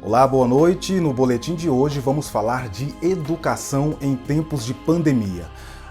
Olá, boa noite. No boletim de hoje vamos falar de educação em tempos de pandemia.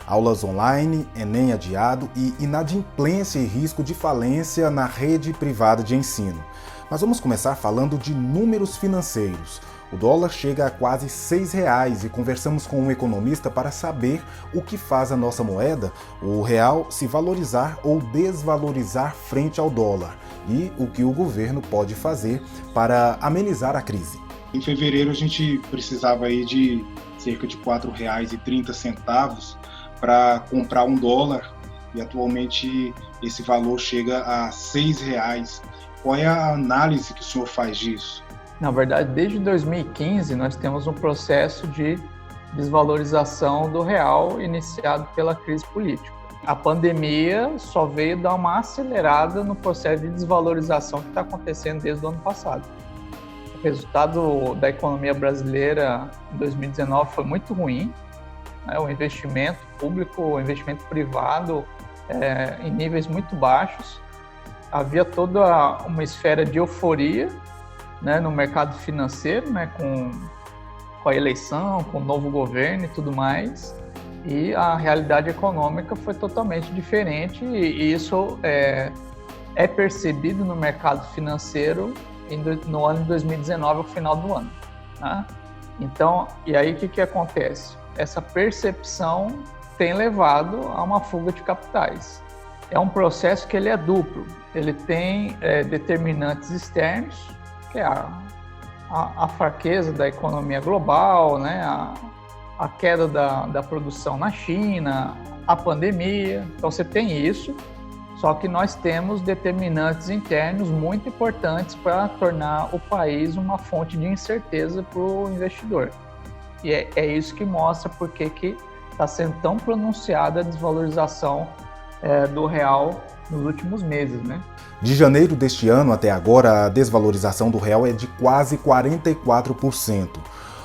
Aulas online, Enem adiado e inadimplência e risco de falência na rede privada de ensino. Mas vamos começar falando de números financeiros. O dólar chega a quase R$ 6 e conversamos com um economista para saber o que faz a nossa moeda, o real, se valorizar ou desvalorizar frente ao dólar e o que o governo pode fazer para amenizar a crise. Em fevereiro a gente precisava aí de cerca de R$ 4,30 para comprar um dólar e atualmente esse valor chega a R$ 6. Qual é a análise que o senhor faz disso? Na verdade, desde 2015, nós temos um processo de desvalorização do real iniciado pela crise política. A pandemia só veio dar uma acelerada no processo de desvalorização que está acontecendo desde o ano passado. O resultado da economia brasileira em 2019 foi muito ruim, né? O investimento público, o investimento privado em níveis muito baixos. Havia toda uma esfera de euforia, né, no mercado financeiro, né, com a eleição, com o novo governo e tudo mais, e a realidade econômica foi totalmente diferente e isso é percebido no mercado financeiro no ano de 2019, ao final do ano. Né? Então, e aí o que acontece? Essa percepção tem levado a uma fuga de capitais. É um processo que ele é duplo, ele tem determinantes externos, que é a fraqueza da economia global, né? a queda da produção na China, a pandemia. Então você tem isso, só que nós temos determinantes internos muito importantes para tornar o país uma fonte de incerteza para o investidor. E é isso que mostra por que está sendo tão pronunciada a desvalorização do real nos últimos meses, né? De janeiro deste ano até agora, a desvalorização do real é de quase 44%.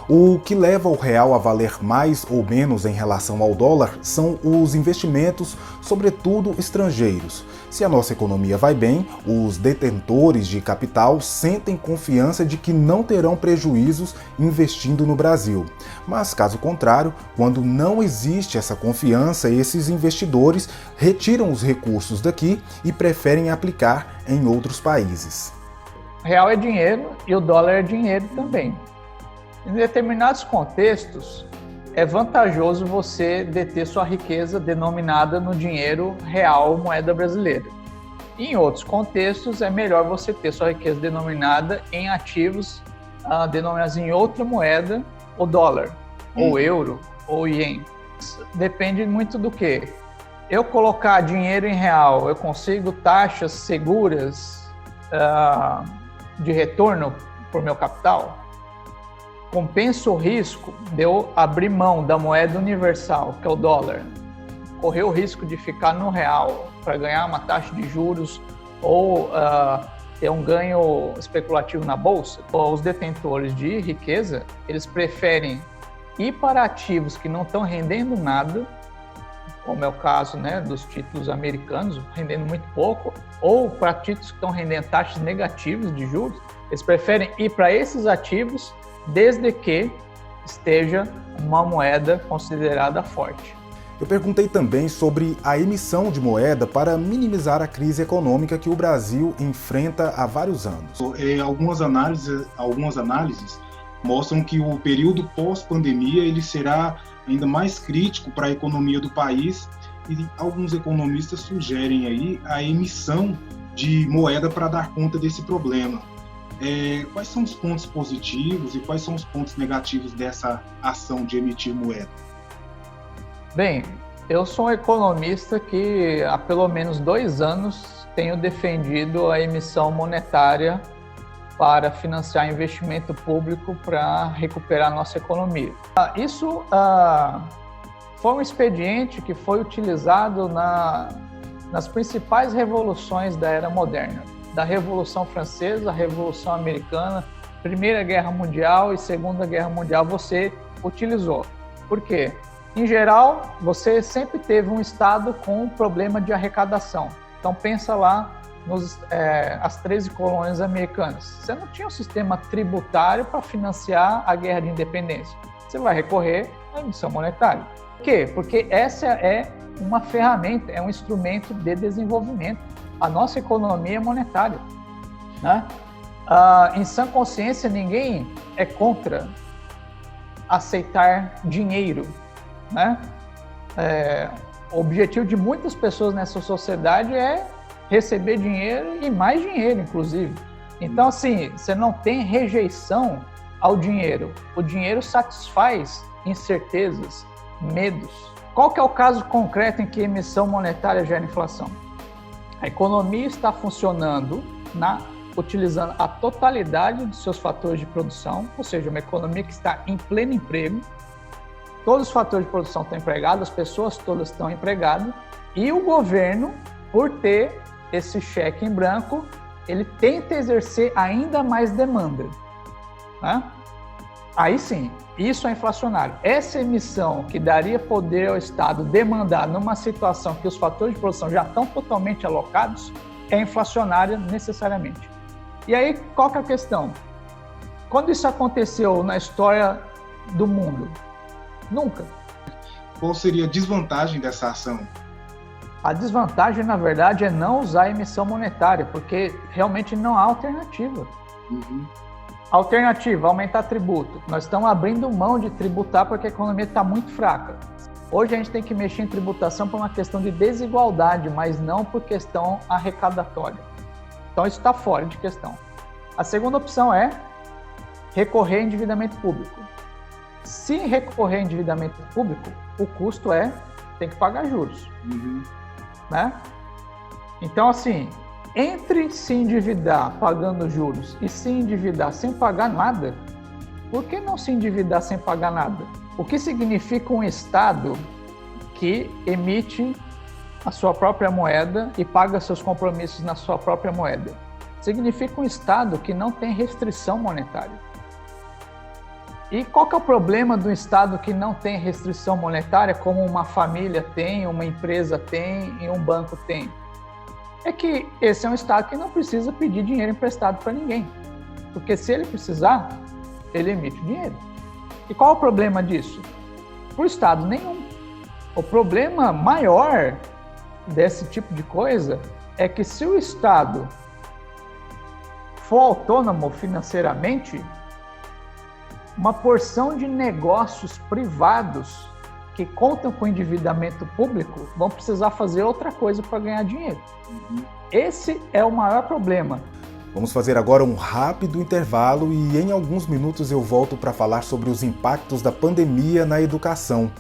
O que leva o real a valer mais ou menos em relação ao dólar são os investimentos, sobretudo estrangeiros. Se a nossa economia vai bem, os detentores de capital sentem confiança de que não terão prejuízos investindo no Brasil. Mas, caso contrário, quando não existe essa confiança, esses investidores retiram os recursos daqui e preferem aplicar em outros países. O real é dinheiro e o dólar é dinheiro também. Em determinados contextos, é vantajoso você deter sua riqueza denominada no dinheiro real, moeda brasileira. Em outros contextos, é melhor você ter sua riqueza denominada em ativos denominados em outra moeda, o dólar, ou euro, ou ien. Depende muito do que. Eu colocar dinheiro em real, eu consigo taxas seguras de retorno por meu capital? Compensa o risco de eu abrir mão da moeda universal, que é o dólar, correr o risco de ficar no real para ganhar uma taxa de juros ou ter um ganho especulativo na bolsa? Os detentores de riqueza, eles preferem ir para ativos que não estão rendendo nada, como é o caso, né, dos títulos americanos, rendendo muito pouco, ou para títulos que estão rendendo taxas negativas de juros. Eles preferem ir para esses ativos desde que esteja uma moeda considerada forte. Eu perguntei também sobre a emissão de moeda para minimizar a crise econômica que o Brasil enfrenta há vários anos. Algumas análises mostram que o período pós-pandemia ele será ainda mais crítico para a economia do país e alguns economistas sugerem aí a emissão de moeda para dar conta desse problema. Quais são os pontos positivos e quais são os pontos negativos dessa ação de emitir moeda? Bem, eu sou um economista que há pelo menos 2 anos tenho defendido a emissão monetária para financiar investimento público para recuperar a nossa economia. Isso foi um expediente que foi utilizado nas principais revoluções da era moderna. Da Revolução Francesa, a Revolução Americana, Primeira Guerra Mundial e Segunda Guerra Mundial, você utilizou. Por quê? Em geral, você sempre teve um Estado com um problema de arrecadação. Então pensa lá as 13 colônias americanas. Você não tinha um sistema tributário para financiar a guerra de independência. Você vai recorrer à emissão monetária. Por quê? Porque essa é uma ferramenta, é um instrumento de desenvolvimento. A nossa economia é monetária, né? Em sã consciência, ninguém é contra aceitar dinheiro, né? O objetivo de muitas pessoas nessa sociedade é receber dinheiro e mais dinheiro, inclusive. Então, assim, você não tem rejeição ao dinheiro. O dinheiro satisfaz incertezas, medos. Qual que é o caso concreto em que a emissão monetária gera inflação? A economia está funcionando utilizando a totalidade de seus fatores de produção, ou seja, uma economia que está em pleno emprego. Todos os fatores de produção estão empregados, as pessoas todas estão empregadas, e o governo, por ter esse cheque em branco, ele tenta exercer ainda mais demanda, né? Aí sim, isso é inflacionário. Essa emissão que daria poder ao Estado demandar numa situação que os fatores de produção já estão totalmente alocados, é inflacionária necessariamente. E aí, qual que é a questão? Quando isso aconteceu na história do mundo? Nunca. Qual seria a desvantagem dessa ação? A desvantagem, na verdade, é não usar a emissão monetária, porque realmente não há alternativa. Alternativa, aumentar tributo. Nós estamos abrindo mão de tributar porque a economia está muito fraca. Hoje a gente tem que mexer em tributação por uma questão de desigualdade, mas não por questão arrecadatória. Então isso está fora de questão. A segunda opção é recorrer a endividamento público. Se recorrer a endividamento público, o custo tem que pagar juros. Né? Então, assim, entre se endividar pagando juros e se endividar sem pagar nada, por que não se endividar sem pagar nada? O que significa um Estado que emite a sua própria moeda e paga seus compromissos na sua própria moeda? Significa um Estado que não tem restrição monetária. E qual que é o problema do Estado que não tem restrição monetária, como uma família tem, uma empresa tem e um banco tem? É que esse é um Estado que não precisa pedir dinheiro emprestado para ninguém. Porque se ele precisar, ele emite dinheiro. E qual é o problema disso? Para o Estado, nenhum. O problema maior desse tipo de coisa é que se o Estado for autônomo financeiramente, uma porção de negócios privados que contam com endividamento público vão precisar fazer outra coisa para ganhar dinheiro. Esse é o maior problema. Vamos fazer agora um rápido intervalo e em alguns minutos eu volto para falar sobre os impactos da pandemia na educação.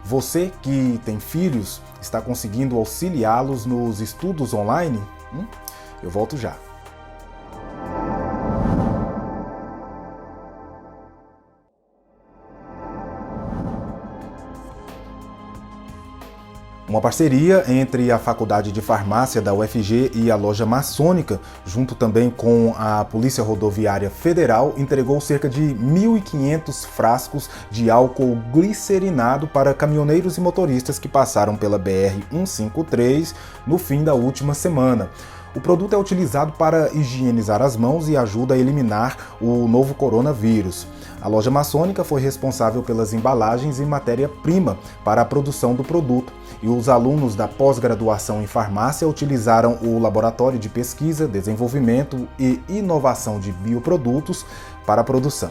Você que tem filhos, está conseguindo auxiliá-los nos estudos online? Eu volto já. Uma parceria entre a Faculdade de Farmácia da UFG e a Loja Maçônica, junto também com a Polícia Rodoviária Federal, entregou cerca de 1.500 frascos de álcool glicerinado para caminhoneiros e motoristas que passaram pela BR-153 no fim da última semana. O produto é utilizado para higienizar as mãos e ajuda a eliminar o novo coronavírus. A Loja Maçônica foi responsável pelas embalagens e matéria-prima para a produção do produto, e os alunos da pós-graduação em farmácia utilizaram o Laboratório de Pesquisa, Desenvolvimento e Inovação de Bioprodutos para a produção.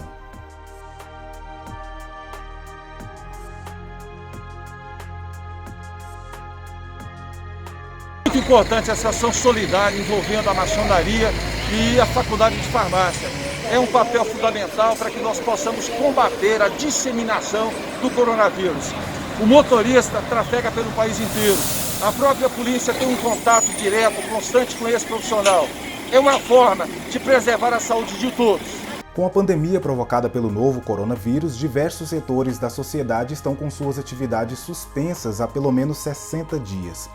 Muito importante essa ação solidária envolvendo a maçonaria e a Faculdade de Farmácia. É um papel fundamental para que nós possamos combater a disseminação do coronavírus. O motorista trafega pelo país inteiro. A própria polícia tem um contato direto, constante com esse profissional. É uma forma de preservar a saúde de todos. Com a pandemia provocada pelo novo coronavírus, diversos setores da sociedade estão com suas atividades suspensas há pelo menos 60 dias.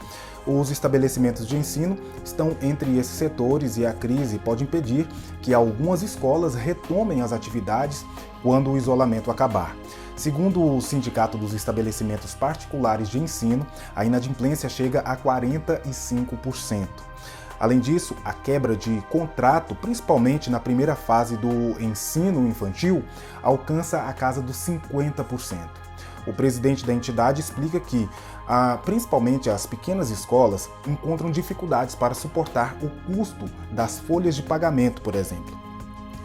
Os estabelecimentos de ensino estão entre esses setores e a crise pode impedir que algumas escolas retomem as atividades quando o isolamento acabar. Segundo o Sindicato dos Estabelecimentos Particulares de Ensino, a inadimplência chega a 45%. Além disso, a quebra de contrato, principalmente na primeira fase do ensino infantil, alcança a casa dos 50%. O presidente da entidade explica que, principalmente as pequenas escolas, encontram dificuldades para suportar o custo das folhas de pagamento, por exemplo.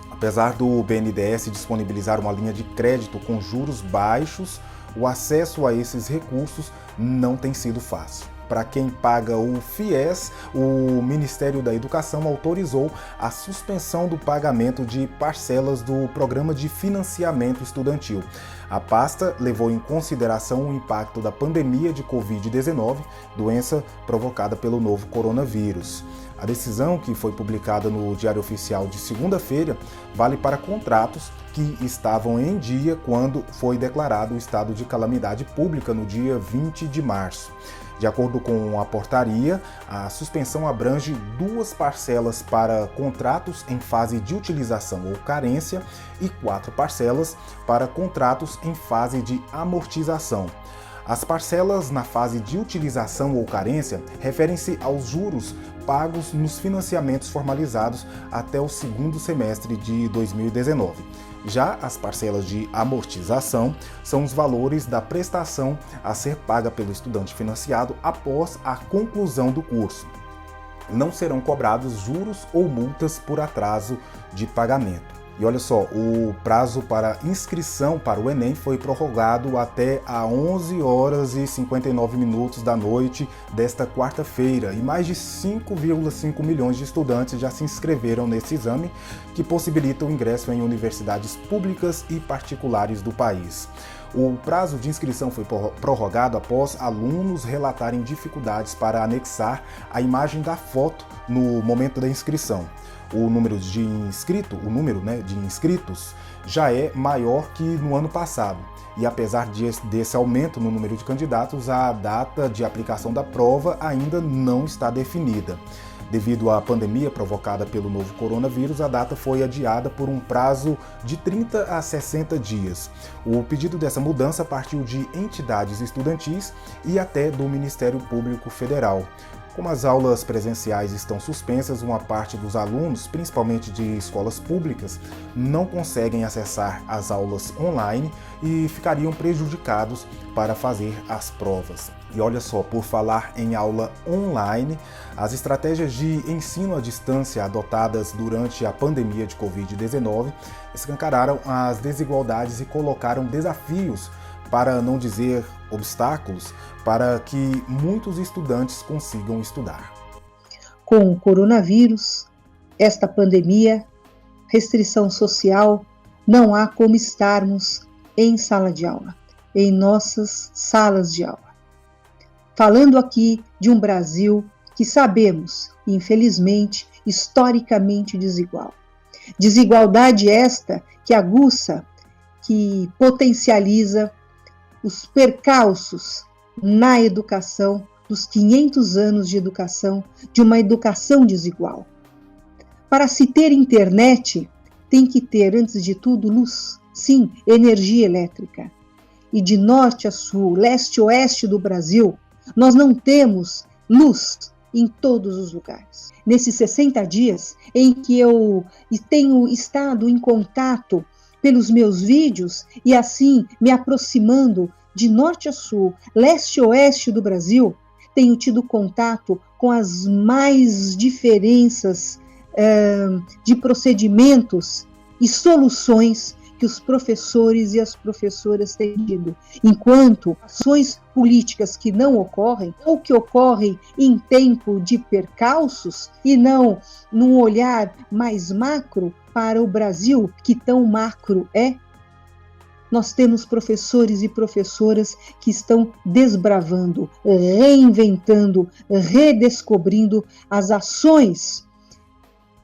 Apesar do BNDES disponibilizar uma linha de crédito com juros baixos, o acesso a esses recursos não tem sido fácil. Para quem paga o FIES, o Ministério da Educação autorizou a suspensão do pagamento de parcelas do Programa de Financiamento Estudantil. A pasta levou em consideração o impacto da pandemia de Covid-19, doença provocada pelo novo coronavírus. A decisão, que foi publicada no Diário Oficial de segunda-feira, vale para contratos que estavam em dia quando foi declarado o estado de calamidade pública no dia 20 de março. De acordo com a portaria, a suspensão abrange 2 parcelas para contratos em fase de utilização ou carência e 4 parcelas para contratos em fase de amortização. As parcelas na fase de utilização ou carência referem-se aos juros pagos nos financiamentos formalizados até o segundo semestre de 2019. Já as parcelas de amortização são os valores da prestação a ser paga pelo estudante financiado após a conclusão do curso. Não serão cobrados juros ou multas por atraso de pagamento. E olha só, o prazo para inscrição para o Enem foi prorrogado até às 11h59 da noite desta quarta-feira e mais de 5,5 milhões de estudantes já se inscreveram nesse exame, que possibilita o ingresso em universidades públicas e particulares do país. O prazo de inscrição foi prorrogado após alunos relatarem dificuldades para anexar a imagem da foto no momento da inscrição. O número de inscritos já é maior que no ano passado. E apesar desse aumento no número de candidatos, a data de aplicação da prova ainda não está definida. Devido à pandemia provocada pelo novo coronavírus, a data foi adiada por um prazo de 30 a 60 dias. O pedido dessa mudança partiu de entidades estudantis e até do Ministério Público Federal. Como as aulas presenciais estão suspensas, uma parte dos alunos, principalmente de escolas públicas, não conseguem acessar as aulas online e ficariam prejudicados para fazer as provas. E olha só, por falar em aula online, as estratégias de ensino à distância adotadas durante a pandemia de Covid-19 escancararam as desigualdades e colocaram desafios, para não dizer obstáculos, para que muitos estudantes consigam estudar. Com o coronavírus, esta pandemia, restrição social, não há como estarmos em sala de aula, em nossas salas de aula. Falando aqui de um Brasil que sabemos, infelizmente, historicamente desigual. Desigualdade esta que aguça, que potencializa os percalços na educação, dos 500 anos de educação, de uma educação desigual. Para se ter internet, tem que ter, antes de tudo, luz, sim, energia elétrica. E de norte a sul, leste a oeste do Brasil, nós não temos luz em todos os lugares. Nesses 60 dias em que eu tenho estado em contato pelos meus vídeos e assim me aproximando de norte a sul, leste a oeste do Brasil, tenho tido contato com as mais diferenças de procedimentos e soluções que os professores e as professoras têm tido. Enquanto ações políticas que não ocorrem, ou que ocorrem em tempo de percalços, e não num olhar mais macro para o Brasil, que tão macro é, nós temos professores e professoras que estão desbravando, reinventando, redescobrindo as ações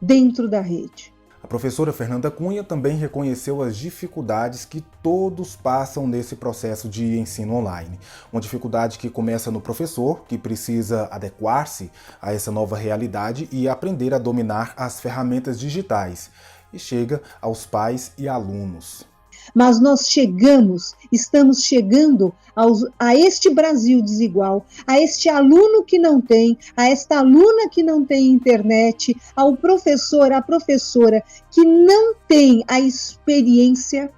dentro da rede. A professora Fernanda Cunha também reconheceu as dificuldades que todos passam nesse processo de ensino online. Uma dificuldade que começa no professor, que precisa adequar-se a essa nova realidade e aprender a dominar as ferramentas digitais, e chega aos pais e alunos. mas nós estamos chegando a este Brasil desigual, a este aluno que não tem, a esta aluna que não tem internet, ao professor, à professora que não tem a experiência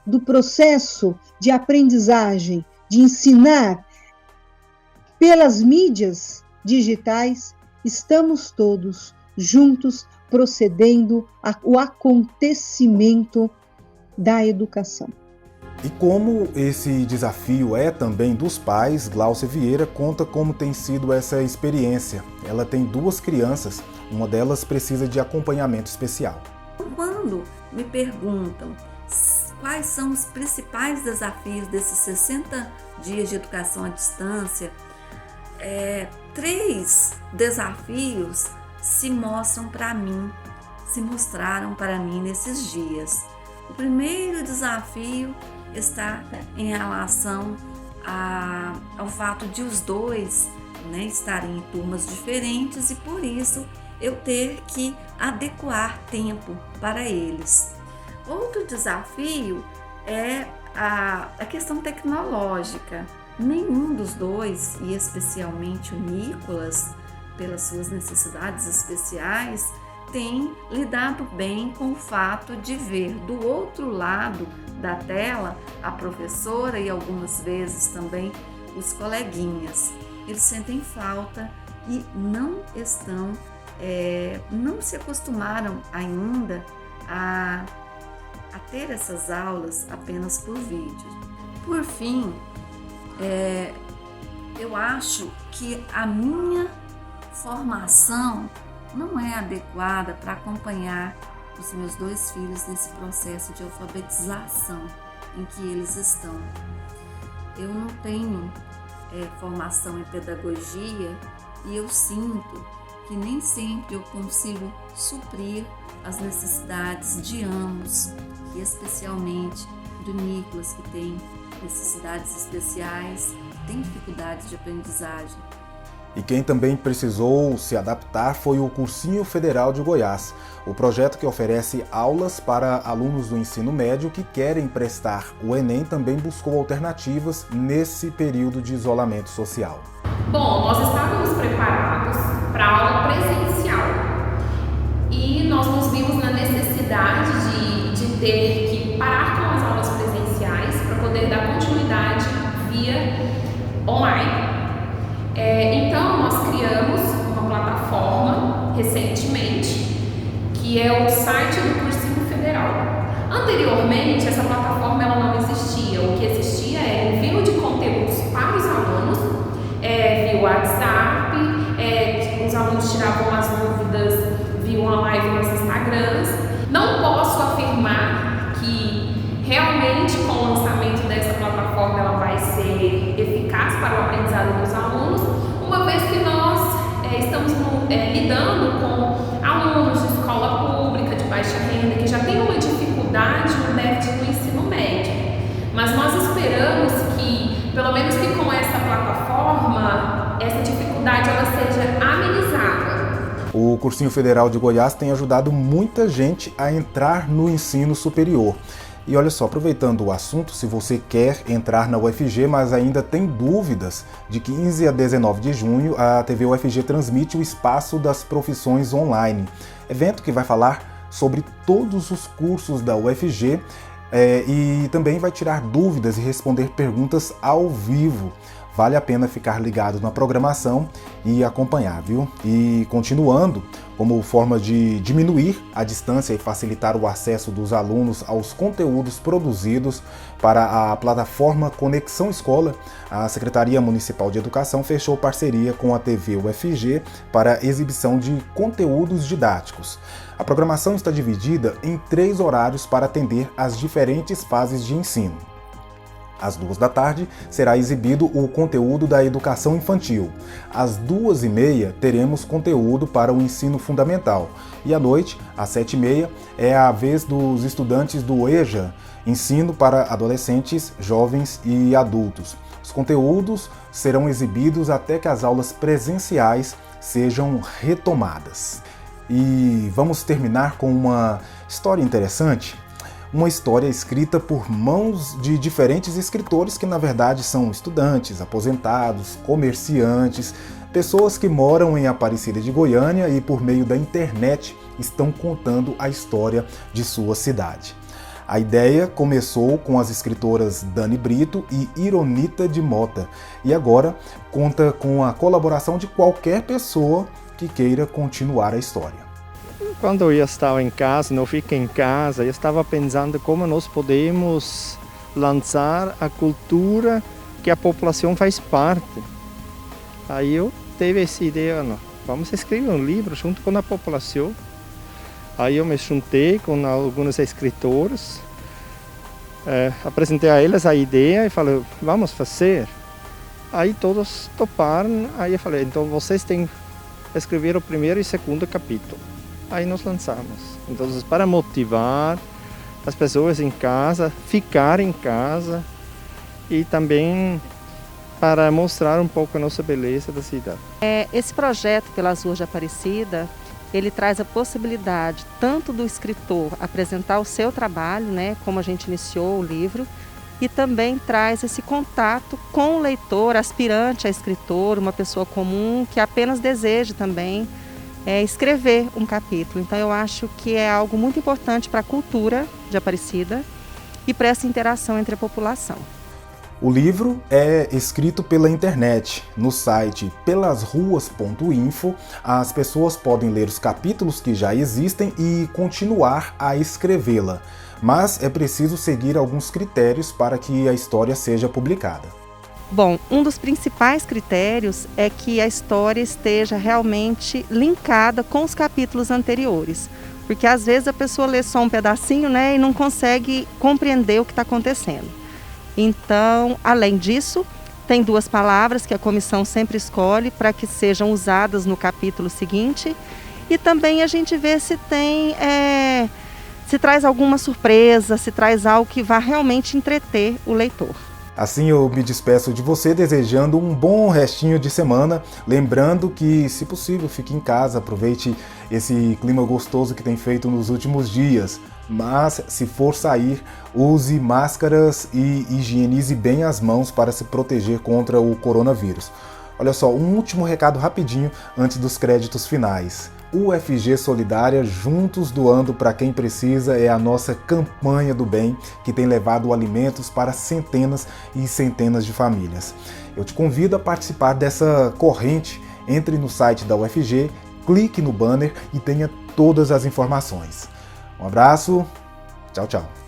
do processo de aprendizagem, de ensinar pelas mídias digitais. Estamos todos juntos procedendo ao acontecimento da educação. E como esse desafio é também dos pais, Gláucia Vieira conta como tem sido essa experiência. Ela tem 2 crianças, uma delas precisa de acompanhamento especial. Quando me perguntam quais são os principais desafios desses 60 dias de educação à distância, 3 desafios se mostraram para mim nesses dias. O primeiro desafio está em relação ao fato de os dois, estarem em turmas diferentes e por isso eu ter que adequar tempo para eles. Outro desafio é a questão tecnológica. Nenhum dos dois, e especialmente o Nicolas, pelas suas necessidades especiais, tem lidado bem com o fato de ver do outro lado da tela a professora e algumas vezes também os coleguinhas. Eles sentem falta e não se acostumaram ainda a ter essas aulas apenas por vídeo. Por fim, eu acho que a minha formação não é adequada para acompanhar os meus 2 filhos nesse processo de alfabetização em que eles estão. Eu não tenho formação em pedagogia e eu sinto que nem sempre eu consigo suprir as necessidades de ambos, e especialmente do Nicolas, que tem necessidades especiais, tem dificuldades de aprendizagem. E quem também precisou se adaptar foi o Cursinho Federal de Goiás, o projeto que oferece aulas para alunos do ensino médio que querem prestar o Enem também buscou alternativas nesse período de isolamento social. Bom, nós estávamos preparados para a aula presencial e nós nos vimos na necessidade de ter que parar com as aulas presenciais para poder dar continuidade via online. Então, nós criamos uma plataforma recentemente, que é o site do Cursinho Federal. Anteriormente, essa plataforma ela não existia. O que existia era envio de conteúdos para os alunos, via WhatsApp, os alunos tiravam as dúvidas via uma live nos Instagrams. Não posso afirmar que realmente com o lançamento dessa plataforma ela vai ser eficaz para o aprendizado dos alunos, uma vez que nós estamos lidando com alunos de escola pública, de baixa renda, que já têm uma dificuldade no déficit do ensino médio. Mas nós esperamos que, pelo menos que com essa plataforma, essa dificuldade ela seja amenizada. O Cursinho Federal de Goiás tem ajudado muita gente a entrar no ensino superior. E olha só, aproveitando o assunto, se você quer entrar na UFG, mas ainda tem dúvidas, de 15 a 19 de junho, a TV UFG transmite o Espaço das Profissões Online, evento que vai falar sobre todos os cursos da UFG e também vai tirar dúvidas e responder perguntas ao vivo. Vale a pena ficar ligado na programação e acompanhar, viu? E continuando, como forma de diminuir a distância e facilitar o acesso dos alunos aos conteúdos produzidos para a plataforma Conexão Escola, a Secretaria Municipal de Educação fechou parceria com a TV UFG para exibição de conteúdos didáticos. A programação está dividida em 3 horários para atender às diferentes fases de ensino. Às 14h será exibido o conteúdo da educação infantil. Às 14h30 teremos conteúdo para o ensino fundamental. E à noite, às 19h30, é a vez dos estudantes do EJA, Ensino para Adolescentes, Jovens e Adultos. Os conteúdos serão exibidos até que as aulas presenciais sejam retomadas. E vamos terminar com uma história interessante. uma história escrita por mãos de diferentes escritores que na verdade são estudantes, aposentados, comerciantes, pessoas que moram em Aparecida de Goiânia e por meio da internet estão contando a história de sua cidade. A ideia começou com as escritoras Dani Brito e Ironita de Mota e agora conta com a colaboração de qualquer pessoa que queira continuar a história. Quando eu estava em casa, não fiquei em casa, eu estava pensando como nós podemos lançar a cultura que a população faz parte. Aí eu tive essa ideia, não, vamos escrever um livro junto com a população. Aí eu me juntei com alguns escritores, apresentei a eles a ideia e falei, vamos fazer. Aí todos toparam, aí eu falei, então vocês têm que escrever o primeiro e segundo capítulo. Aí nós lançamos. Então, para motivar as pessoas em casa, ficar em casa e também para mostrar um pouco a nossa beleza da cidade. Esse projeto pelas ruas de Aparecida, ele traz a possibilidade tanto do escritor apresentar o seu trabalho, né, como a gente iniciou o livro, e também traz esse contato com o leitor, aspirante a escritor, uma pessoa comum que apenas deseja também escrever um capítulo. Então eu acho que é algo muito importante para a cultura de Aparecida e para essa interação entre a população. O livro é escrito pela internet. No site pelasruas.info, as pessoas podem ler os capítulos que já existem e continuar a escrevê-la. Mas é preciso seguir alguns critérios para que a história seja publicada. Bom, um dos principais critérios é que a história esteja realmente linkada com os capítulos anteriores. Porque às vezes a pessoa lê só um pedacinho, né, e não consegue compreender o que está acontecendo. Então, além disso, tem 2 palavras que a comissão sempre escolhe para que sejam usadas no capítulo seguinte. E também a gente vê se tem, se traz alguma surpresa, se traz algo que vá realmente entreter o leitor. Assim eu me despeço de você desejando um bom restinho de semana, lembrando que, se possível, fique em casa, aproveite esse clima gostoso que tem feito nos últimos dias, mas se for sair, use máscaras e higienize bem as mãos para se proteger contra o coronavírus. Olha só, um último recado rapidinho antes dos créditos finais. UFG Solidária, juntos doando para quem precisa, é a nossa campanha do bem que tem levado alimentos para centenas e centenas de famílias. Eu te convido a participar dessa corrente. Entre no site da UFG, clique no banner e tenha todas as informações. Um abraço, tchau, tchau.